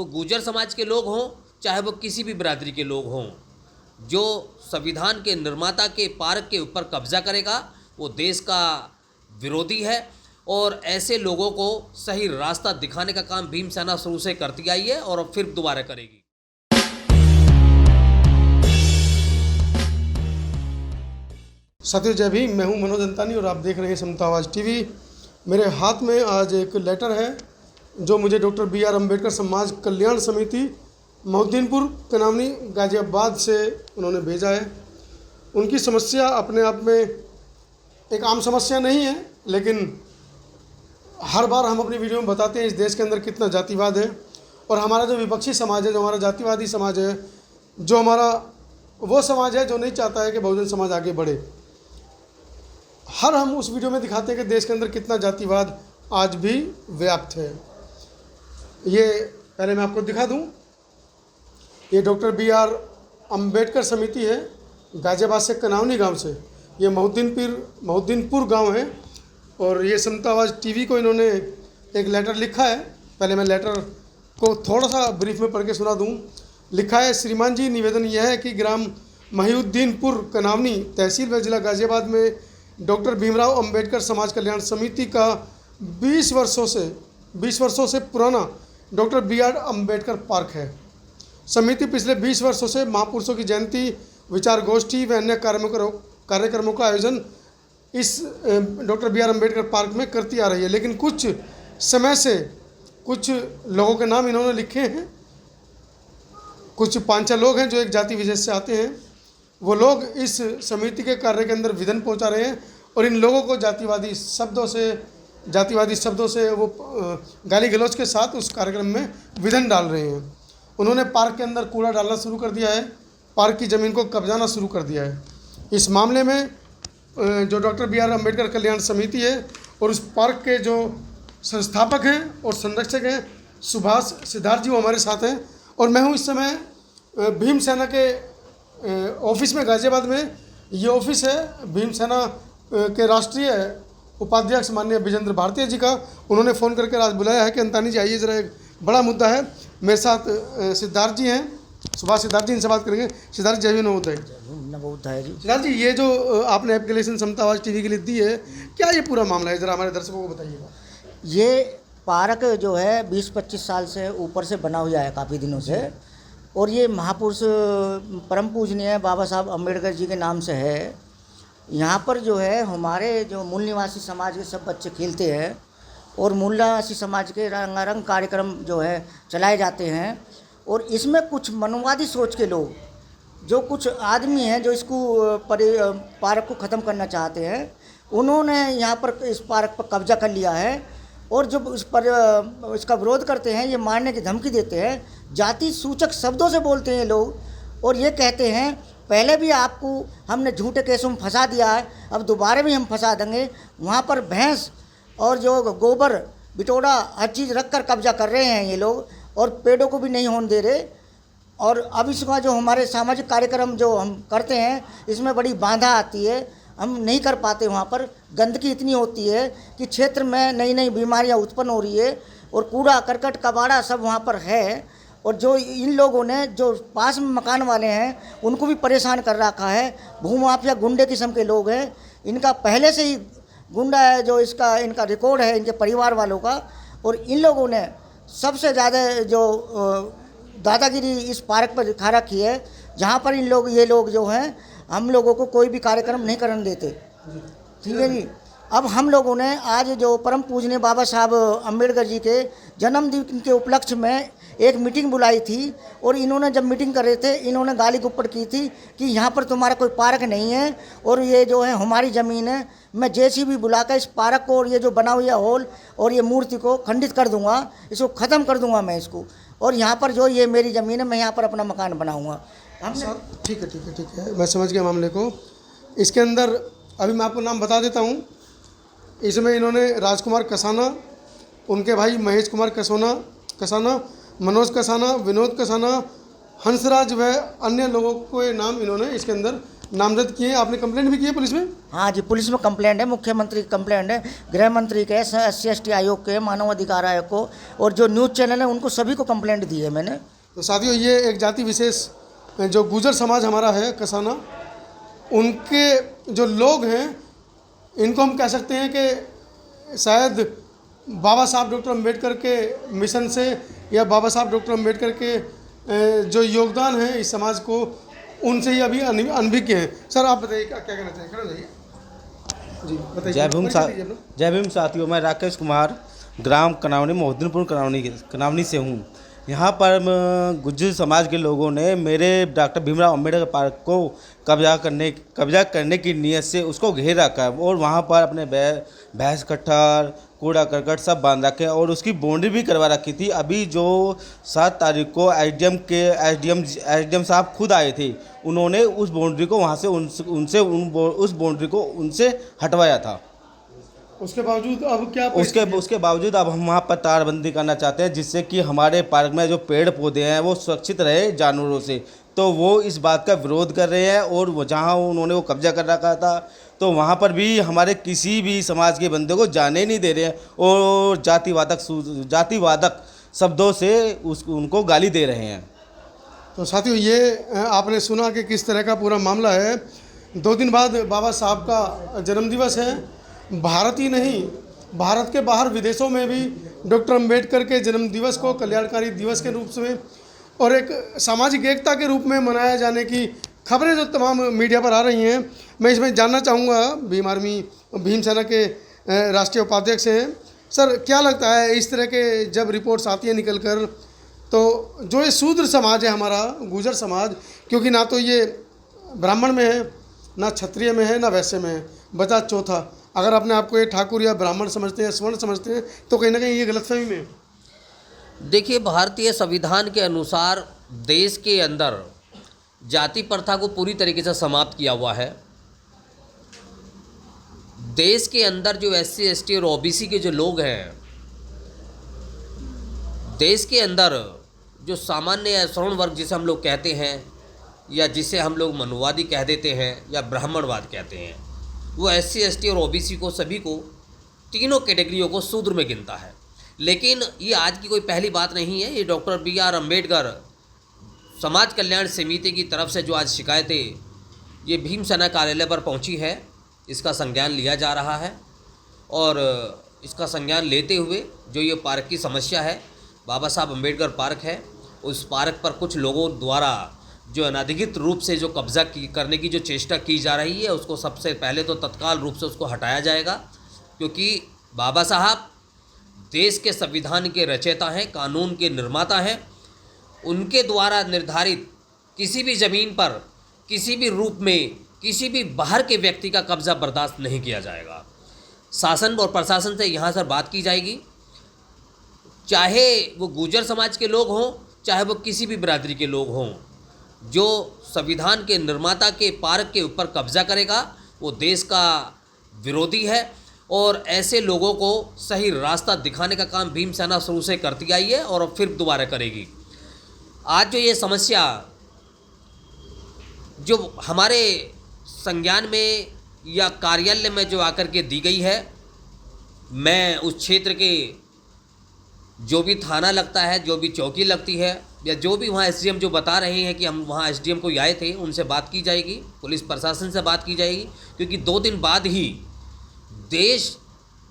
वो गुर्जर समाज के लोग हों चाहे वो किसी भी बिरादरी के लोग हों, जो संविधान के निर्माता के पार्क के ऊपर कब्जा करेगा वो देश का विरोधी है। और ऐसे लोगों को सही रास्ता दिखाने का काम भीम सेना शुरू से करती आई है और फिर दोबारा करेगी। साथियों जय भीम, मैं हूं मनोज अंतानी और आप देख रहे हैं समता आवाज़ टीवी। मेरे हाथ में आज एक लेटर है जो मुझे डॉक्टर बी.आर. अम्बेडकर समाज कल्याण समिति मोहद्दीनपुर कनावनी गाजियाबाद से उन्होंने भेजा है। उनकी समस्या अपने आप में एक आम समस्या नहीं है, लेकिन हर बार हम अपनी वीडियो में बताते हैं इस देश के अंदर कितना जातिवाद है और हमारा जो विपक्षी समाज है, जो हमारा जातिवादी समाज है, जो हमारा वो समाज है जो नहीं चाहता है कि बहुजन समाज आगे बढ़े। हम उस वीडियो में दिखाते हैं कि देश के अंदर कितना जातिवाद आज भी व्याप्त है। ये पहले मैं आपको दिखा दूं, ये डॉक्टर बी.आर. अम्बेडकर समिति है गाजियाबाद से, कनावनी गांव से। ये मोहद्दीनपुर गांव है और ये समता आवाज़ टीवी को इन्होंने एक लेटर लिखा है। पहले मैं लेटर को थोड़ा सा ब्रीफ में पढ़ के सुना दूं। लिखा है, श्रीमान जी, निवेदन यह है कि ग्राम मोहद्दीनपुर कनावनी तहसील व जिला गाजियाबाद में डॉक्टर भीमराव अंबेडकर समाज कल्याण समिति का 20 वर्षों से पुराना डॉक्टर बी.आर. अम्बेडकर पार्क है। समिति पिछले 20 वर्षों से महापुरुषों की जयंती, विचार गोष्ठी व अन्य कार्यक्रमों का आयोजन इस डॉक्टर बी.आर. अम्बेडकर पार्क में करती आ रही है। लेकिन कुछ समय से कुछ लोगों के नाम इन्होंने लिखे हैं। कुछ 5-6 लोग हैं जो एक जाति विशेष से आते हैं। वो लोग इस समिति के कार्य के अंदर विघ्न पहुंचा रहे हैं और इन लोगों को जातिवादी शब्दों से वो गाली गलौज के साथ उस कार्यक्रम में विघ्न डाल रहे हैं। उन्होंने पार्क के अंदर कूड़ा डालना शुरू कर दिया है, पार्क की ज़मीन को कब्जाना शुरू कर दिया है। इस मामले में जो डॉक्टर बी.आर. अम्बेडकर कल्याण समिति है और उस पार्क के जो संस्थापक हैं और संरक्षक हैं सुभाष सिद्धार्थ जी, वो हमारे साथ हैं। और मैं हूँ इस समय भीम सेना के ऑफिस में गाजियाबाद में। ये ऑफिस है भीम सेना के राष्ट्रीय उपाध्यक्ष माननीय विजेंद्र भारतीय जी का। उन्होंने फ़ोन करके आज बुलाया है कि अंतानी जी आइए, ज़रा एक बड़ा मुद्दा है। मेरे साथ सिद्धार्थ जी हैं, सुभाष सिद्धार्थ जी, इनसे बात करेंगे। सिद्धार्थ, जय भीम, नमोदय जी। सिद्धार्थ जी, ये जो आपने एप्लीकेशन समता आवाज़ टीवी के लिए दी है, क्या ये पूरा मामला है, ज़रा हमारे दर्शकों को बताइएगा। ये पार्क जो है 20-25 साल से ऊपर से बना हुआ है, काफ़ी दिनों से, और ये महापुरुष परम पूजनीय बाबा साहब अम्बेडकर जी के नाम से है। यहाँ पर जो है हमारे जो मूल निवासी समाज के सब बच्चे खेलते हैं और मूल निवासी समाज के रंगारंग कार्यक्रम जो है चलाए जाते हैं। और इसमें कुछ मनोवादी सोच के लोग, जो कुछ आदमी हैं जो इसको पार्क को ख़त्म करना चाहते हैं, उन्होंने यहाँ पर इस पार्क पर कब्जा कर लिया है। और जब इस पर इसका विरोध करते हैं, ये मारने की धमकी देते हैं, जाति सूचक शब्दों से बोलते हैं लोग। और ये कहते हैं पहले भी आपको हमने झूठे केसों में फंसा दिया है, अब दोबारा भी हम फंसा देंगे। वहाँ पर भैंस और जो गोबर बिटोड़ा हर चीज़ रख कर कब्जा कर रहे हैं ये लोग, और पेड़ों को भी नहीं होने दे रहे। और अब इसका जो हमारे सामाजिक कार्यक्रम जो हम करते हैं, इसमें बड़ी बाधा आती है, हम नहीं कर पाते। वहाँ पर गंदगी इतनी होती है कि क्षेत्र में नई नई बीमारियाँ उत्पन्न हो रही है और कूड़ा करकट कबाड़ा सब वहाँ पर है। और जो इन लोगों ने जो पास में मकान वाले हैं उनको भी परेशान कर रखा है। भूमाफिया गुंडे किस्म के लोग हैं, इनका पहले से ही गुंडा है जो इनका रिकॉर्ड है इनके परिवार वालों का। और इन लोगों ने सबसे ज़्यादा जो दादागिरी इस पार्क पर दिखा रखी है, जहाँ पर ये लोग जो हैं हम लोगों को कोई भी कार्यक्रम नहीं करने देते। ठीक है जी। अब हम लोगों ने आज जो परम पूजनीय बाबा साहब अम्बेडकर जी के जन्मदिन के उपलक्ष्य में एक मीटिंग बुलाई थी। और इन्होंने जब मीटिंग कर रहे थे, इन्होंने गाली गुप्पट की थी कि यहाँ पर तुम्हारा कोई पार्क नहीं है और ये जो है हमारी ज़मीन है। मैं जेसीबी बुलाकर इस पार्क को और ये जो बना हुआ हॉल और ये मूर्ति को खंडित कर दूँगा, इसको ख़त्म कर दूँगा मैं इसको। और यहाँ पर जो ये मेरी ज़मीन है, मैं यहाँ पर अपना मकान बनाऊँगा। ठीक है, मैं समझ गया मामले को। इसके अंदर अभी मैं आपको नाम बता देता हूँ। इसमें इन्होंने राजकुमार कसाना, उनके भाई महेश कुमार कसाना, मनोज कसाना, विनोद कसाना, हंसराज व अन्य लोगों को ये नाम इन्होंने इसके अंदर नामजद किए हैं। आपने कंप्लेंट भी की है पुलिस में? हाँ जी, पुलिस में कंप्लेंट है, मुख्यमंत्री की कंप्लेंट है, गृह मंत्री के, SC/ST आयोग के, मानव अधिकार आयोग को, और जो न्यूज़ चैनल है उनको सभी को कंप्लेंट दी है मैंने। तो साथियों, ये एक जाति विशेष जो गुजर समाज हमारा है कसाना, उनके जो लोग हैं, इनको हम कह सकते हैं कि शायद बाबा साहब डॉक्टर अम्बेडकर के मिशन से या बाबा साहब डॉक्टर अम्बेडकर के जो योगदान है इस समाज को, उनसे ही अभी अनभिज्ञ हैं। सर आप बताइए क्या कहना चाहिए? खड़े हो जाइए जी, बताइए। जय भीम साथियों, मैं राकेश कुमार ग्राम कनावनी मोहद्दीनपुर कनावनी से हूँ। यहाँ पर गुज्जर समाज के लोगों ने मेरे डॉक्टर भीमराव अम्बेडकर पार्क को कब्जा करने की नीयत से उसको घेर रखा है और वहाँ पर अपने भैंस कट्टर, कूड़ा करकट सब बांध रखे हैं और उसकी बाउंड्री भी करवा रखी थी। अभी जो 7 तारीख को एसडीएम साहब खुद आए थे, उन्होंने उस बाउंड्री को वहाँ से उस बाउंड्री को उनसे हटवाया था। उसके बावजूद अब क्या उसके बावजूद अब हम वहाँ पर तारबंदी करना चाहते हैं, जिससे कि हमारे पार्क में जो पेड़ पौधे हैं वो सुरक्षित रहे जानवरों से। तो वो इस बात का विरोध कर रहे हैं और वो जहाँ उन्होंने वो कब्जा कर रखा था, तो वहाँ पर भी हमारे किसी भी समाज के बंदे को जाने नहीं दे रहे हैं और जातिवादक शब्दों से उनको गाली दे रहे हैं। तो साथियों, ये आपने सुना कि किस तरह का पूरा मामला है। 2 दिन बाद बाबा साहब का जन्मदिवस है। भारत ही नहीं, भारत के बाहर विदेशों में भी डॉक्टर अम्बेडकर के जन्मदिवस को कल्याणकारी दिवस के रूप में और एक सामाजिक एकता के रूप में मनाया जाने की खबरें जो तमाम मीडिया पर आ रही हैं, मैं इसमें जानना चाहूँगा, भीम आर्मी भीम सेना के राष्ट्रीय उपाध्यक्ष हैं सर, क्या लगता है इस तरह के जब रिपोर्ट्स आती है निकल कर, तो जो ये शूद्र समाज है हमारा गुजर समाज, क्योंकि ना तो ये ब्राह्मण में है, ना क्षत्रिय में है, ना वैश्य में है, बचा चौथा, अगर अपने आप को ये ठाकुर या ब्राह्मण समझते हैं, स्वर्ण समझते हैं, तो कहीं ना कहीं ये गलतफहमी में। देखिए, भारतीय संविधान के अनुसार देश के अंदर जाति प्रथा को पूरी तरीके से समाप्त किया हुआ है। देश के अंदर जो SC ST और OBC के जो लोग हैं, देश के अंदर जो सामान्य श्रवण वर्ग जिसे हम लोग कहते हैं या जिसे हम लोग मनुवादी कह देते हैं या ब्राह्मणवाद कहते हैं, वो SC ST और OBC को सभी को तीनों कैटेगरियों को शूद्र में गिनता है। लेकिन ये आज की कोई पहली बात नहीं है। ये डॉक्टर BR अम्बेडकर समाज कल्याण समिति की तरफ से जो आज शिकायतें ये भीम सेना कार्यालय पर पहुंची है, इसका संज्ञान लिया जा रहा है और इसका संज्ञान लेते हुए जो ये पार्क की समस्या है, बाबा साहब अम्बेडकर पार्क है, उस पार्क पर कुछ लोगों द्वारा जो अनधिकृत रूप से जो कब्जा करने की जो चेष्टा की जा रही है, उसको सबसे पहले तो तत्काल रूप से उसको हटाया जाएगा, क्योंकि बाबा साहब देश के संविधान के रचयिता हैं, कानून के निर्माता हैं। उनके द्वारा निर्धारित किसी भी ज़मीन पर किसी भी रूप में किसी भी बाहर के व्यक्ति का कब्जा बर्दाश्त नहीं किया जाएगा। शासन और प्रशासन से यहाँ से बात की जाएगी, चाहे वो गुर्जर समाज के लोग हों, चाहे वो किसी भी बिरादरी के लोग हों। जो संविधान के निर्माता के पार्क के ऊपर कब्जा करेगा वो देश का विरोधी है और ऐसे लोगों को सही रास्ता दिखाने का काम भीम सेना शुरू से करती आई है और फिर दोबारा करेगी। आज जो ये समस्या जो हमारे संज्ञान में या कार्यालय में जो आकर के दी गई है, मैं उस क्षेत्र के जो भी थाना लगता है, जो भी चौकी लगती है या जो भी वहाँ SDM जो बता रहे हैं कि हम वहाँ SDM को आए थे, उनसे बात की जाएगी, पुलिस प्रशासन से बात की जाएगी, क्योंकि 2 दिन बाद ही देश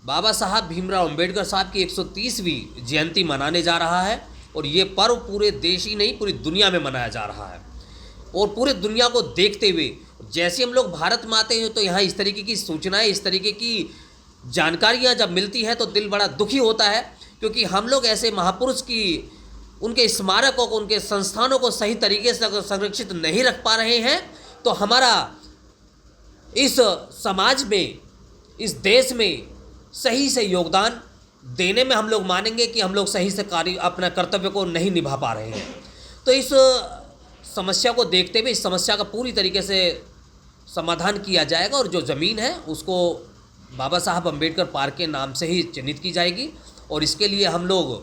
बाबा साहब भीमराव अम्बेडकर साहब की 130वीं जयंती मनाने जा रहा है और ये पर्व पूरे देश ही नहीं पूरी दुनिया में मनाया जा रहा है। और पूरे दुनिया को देखते हुए जैसे हम लोग भारत में आते हैं तो यहाँ इस तरीके की सूचनाएं, इस तरीके की जानकारियाँ जब मिलती हैं तो दिल बड़ा दुखी होता है, क्योंकि हम लोग ऐसे महापुरुष की उनके स्मारकों को, उनके संस्थानों को सही तरीके से अगर संरक्षित नहीं रख पा रहे हैं तो हमारा इस समाज में, इस देश में सही से योगदान देने में हम लोग मानेंगे कि हम लोग सही से अपना कर्तव्य को नहीं निभा पा रहे हैं। तो इस समस्या को देखते हुए इस समस्या का पूरी तरीके से समाधान किया जाएगा और जो ज़मीन है उसको बाबा साहब अम्बेडकर पार्क के नाम से ही चिन्हित की जाएगी। और इसके लिए हम लोग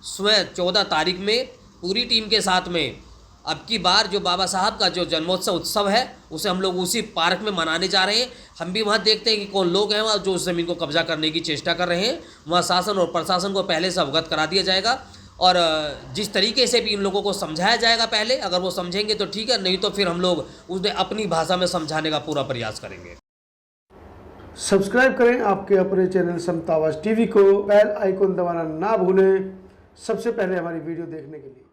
स्वयं 14 तारीख में पूरी टीम के साथ में अब की बार जो बाबा साहब का जो जन्मोत्सव उत्सव है उसे हम लोग उसी पार्क में मनाने जा रहे हैं। हम भी वहाँ देखते हैं कि कौन लोग हैं वहाँ जो उस ज़मीन को कब्जा करने की चेष्टा कर रहे हैं। वहाँ शासन और प्रशासन को पहले से अवगत करा दिया जाएगा और जिस तरीके से भी इन लोगों को समझाया जाएगा पहले, अगर वो समझेंगे तो ठीक है, नहीं तो फिर हम लोग उन्हें अपनी भाषा में समझाने का पूरा प्रयास करेंगे। सब्सक्राइब करें आपके अपने चैनल समता आवाज़ टीवी को, बेल आइकन दबाना ना भूलें सबसे पहले हमारी वीडियो देखने के लिए।